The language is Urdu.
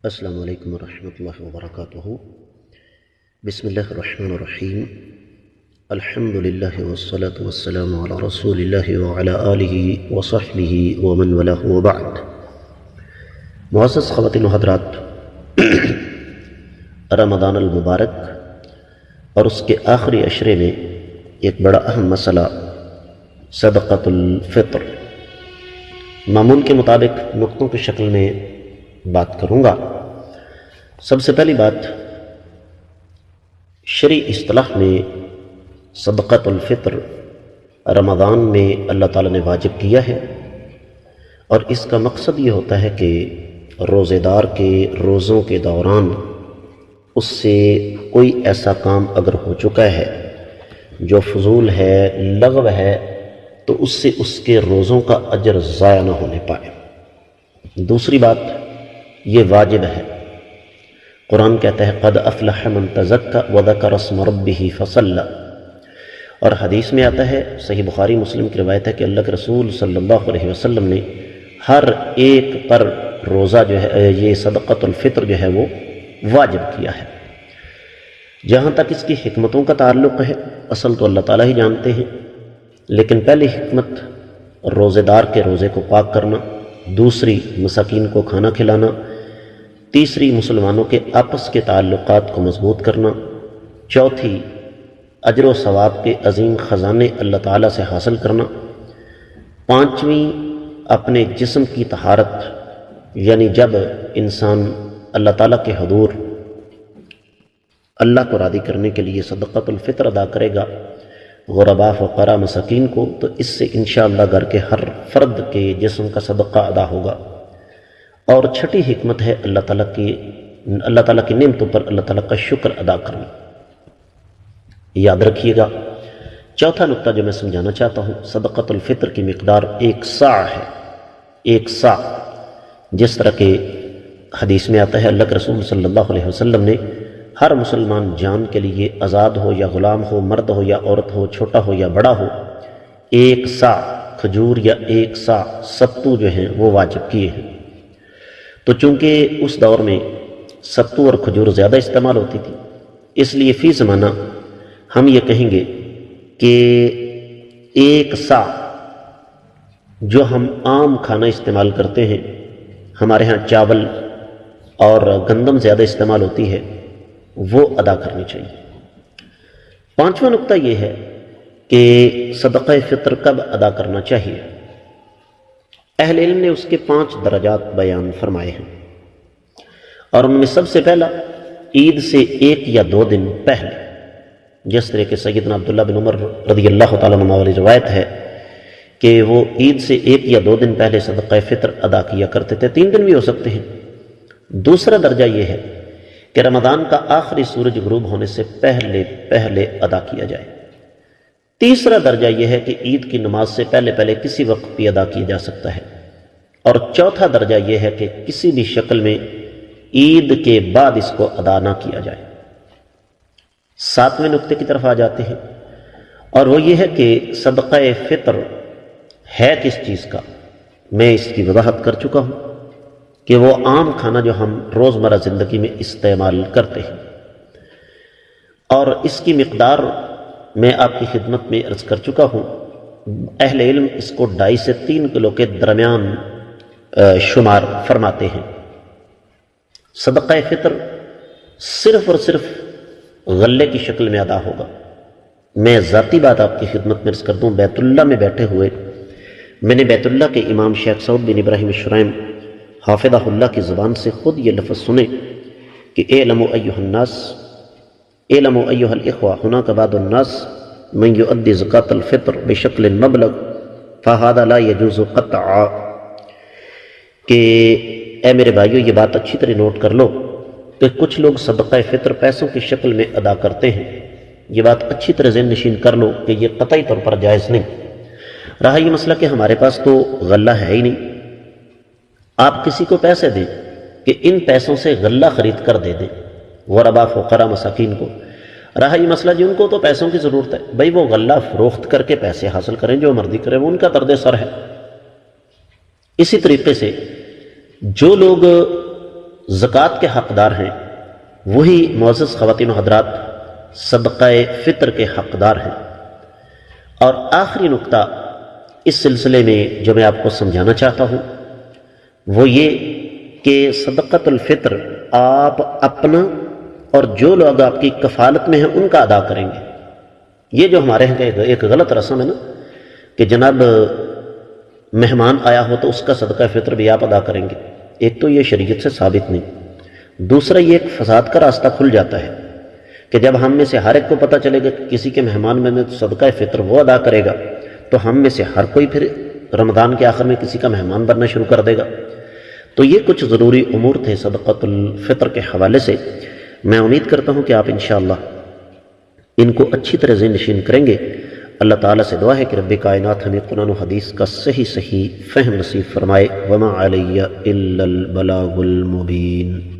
السلام علیکم ورحمۃ اللہ وبرکاتہ۔ بسم اللہ الرحمن الرحیم۔ الحمد للہ والصلاة والسلام علی رسول اللہ وعلی آلہ وصحبہ ومن والاه وبعد۔ معزز خواتین و حضرات، رمضان المبارک اور اس کے آخری عشرے میں ایک بڑا اہم مسئلہ صدقۃ الفطر، معمول کے مطابق نقطوں کی شکل میں بات کروں گا۔ سب سے پہلی بات، شرعی اصطلاح میں صدقۃ الفطر رمضان میں اللہ تعالیٰ نے واجب کیا ہے، اور اس کا مقصد یہ ہوتا ہے کہ روزے دار کے روزوں کے دوران اس سے کوئی ایسا کام اگر ہو چکا ہے جو فضول ہے، لغو ہے، تو اس سے اس کے روزوں کا اجر ضائع نہ ہونے پائے۔ دوسری بات، یہ واجب ہے۔ قرآن کہتا ہے قد افلح من تزکا وذکر اسم ربہ فصلی، اور حدیث میں آتا ہے، صحیح بخاری مسلم کی روایت ہے کہ اللہ کے رسول صلی اللہ علیہ وسلم نے ہر ایک پر روزہ جو ہے، یہ صدقۃ الفطر جو ہے وہ واجب کیا ہے۔ جہاں تک اس کی حکمتوں کا تعلق ہے، اصل تو اللہ تعالیٰ ہی جانتے ہیں، لیکن پہلی حکمت روزے دار کے روزے کو پاک کرنا، دوسری مساکین کو کھانا کھلانا، تیسری مسلمانوں کے آپس کے تعلقات کو مضبوط کرنا، چوتھی اجر و ثواب کے عظیم خزانے اللہ تعالیٰ سے حاصل کرنا، پانچویں اپنے جسم کی طہارت، یعنی جب انسان اللہ تعالیٰ کے حضور اللہ کو راضی کرنے کے لیے صدقۃ الفطر ادا کرے گا غرباء فقراء مساکین کو، تو اس سے انشاءاللہ گھر کے ہر فرد کے جسم کا صدقہ ادا ہوگا۔ اور چھٹی حکمت ہے اللہ تعالیٰ کی نعمتوں پر اللہ تعالیٰ کا شکر ادا کرنا۔ یاد رکھیے گا، چوتھا نقطہ جو میں سمجھانا چاہتا ہوں، صدقۃ الفطر کی مقدار 1 صاع ہے۔ 1 صاع، جس طرح کہ حدیث میں آتا ہے اللہ کے رسول صلی اللہ علیہ وسلم نے ہر مسلمان جان کے لیے، آزاد ہو یا غلام ہو، مرد ہو یا عورت ہو، چھوٹا ہو یا بڑا ہو، 1 صاع کھجور یا 1 صاع ستو جو ہیں وہ واجب کیے ہیں۔ تو چونکہ اس دور میں ستو اور کھجور زیادہ استعمال ہوتی تھی، اس لیے فی زمانہ ہم یہ کہیں گے کہ 1 صاع جو ہم عام کھانا استعمال کرتے ہیں، ہمارے ہاں چاول اور گندم زیادہ استعمال ہوتی ہے، وہ ادا کرنی چاہیے۔ پانچواں نقطہ یہ ہے کہ صدقہ فطر کب ادا کرنا چاہیے۔ اہل علم نے اس کے 5 درجات بیان فرمائے ہیں، اور ان میں سب سے پہلا عید سے 1 یا 2 دن پہلے، جس طرح کہ سیدنا عبداللہ بن عمر رضی اللہ تعالیٰ عنہ والی روایت ہے کہ وہ عید سے 1 یا 2 دن پہلے صدقہ فطر ادا کیا کرتے تھے، 3 دن بھی ہو سکتے ہیں۔ دوسرا درجہ یہ ہے کہ رمضان کا آخری سورج غروب ہونے سے پہلے ادا کیا جائے۔ تیسرا درجہ یہ ہے کہ عید کی نماز سے پہلے کسی وقت بھی ادا کیا جا سکتا ہے۔ اور چوتھا درجہ یہ ہے کہ کسی بھی شکل میں عید کے بعد اس کو ادا نہ کیا جائے۔ 7ویں نقطے کی طرف آ جاتے ہیں، اور وہ یہ ہے کہ صدقہ فطر ہے کس چیز کا۔ میں اس کی وضاحت کر چکا ہوں کہ وہ عام کھانا جو ہم روزمرہ زندگی میں استعمال کرتے ہیں، اور اس کی مقدار میں آپ کی خدمت میں عرض کر چکا ہوں۔ اہل علم اس کو 2.5 سے 3 کلو کے درمیان شمار فرماتے ہیں۔ صدقہ فطر صرف اور صرف غلے کی شکل میں ادا ہوگا۔ میں ذاتی بات آپ کی خدمت میں عرض کر دوں، بیت اللہ میں بیٹھے ہوئے میں نے بیت اللہ کے امام شیخ سعود بن ابراہیم الشرائم حافظہ اللہ کی زبان سے خود یہ لفظ سنے کہ اعلموا ایھا الناس، اعلموا ایھا الاخوہ، هناک بعض الناس من یؤدی زکاۃ الفطر بشکل مبلغ فهذا لا يجوز قطعا، کہ اے میرے بھائیو یہ بات اچھی طرح نوٹ کر لو کہ کچھ لوگ صدقہ فطر پیسوں کی شکل میں ادا کرتے ہیں۔ یہ بات اچھی طرح ذہن نشین کر لو کہ یہ قطعی طور پر جائز نہیں۔ رہا یہ مسئلہ کہ ہمارے پاس تو غلہ ہے ہی نہیں، آپ کسی کو پیسے دیں کہ ان پیسوں سے غلہ خرید کر دے دیں غرباء فقراء مساکین کو۔ رہا یہ مسئلہ جن کو تو پیسوں کی ضرورت ہے، بھائی وہ غلہ فروخت کر کے پیسے حاصل کریں، جو مرضی کریں، وہ ان کا طرز سر ہے۔ اسی طریقے سے جو لوگ زکوٰۃ کے حقدار ہیں وہی معزز خواتین و حضرات صدقہ فطر کے حقدار ہیں۔ اور آخری نقطہ اس سلسلے میں جو میں آپ کو سمجھانا چاہتا ہوں وہ یہ کہ صدقۃ الفطر آپ اپنا اور جو لوگ آپ کی کفالت میں ہیں ان کا ادا کریں گے۔ یہ جو ہمارے یہاں کا ایک غلط رسم ہے نا کہ جناب مہمان آیا ہو تو اس کا صدقہ فطر بھی آپ ادا کریں گے، ایک تو یہ شریعت سے ثابت نہیں، دوسرا یہ ایک فساد کا راستہ کھل جاتا ہے کہ جب ہم میں سے ہر ایک کو پتہ چلے گا کہ کسی کے مہمان میں نے صدقہ فطر وہ ادا کرے گا تو ہم میں سے ہر کوئی پھر رمضان کے آخر میں کسی کا مہمان بننا شروع کر دے گا۔ تو یہ کچھ ضروری امور تھے صدقۃ الفطر کے حوالے سے۔ میں امید کرتا ہوں کہ آپ انشاءاللہ ان کو اچھی طرح ذہن نشین کریں گے۔ اللہ تعالیٰ سے دعا ہے کہ رب کائنات ہمیں قرآن و حدیث کا صحیح فہم نصیب فرمائے۔ وما علی الا البلاغ المبین۔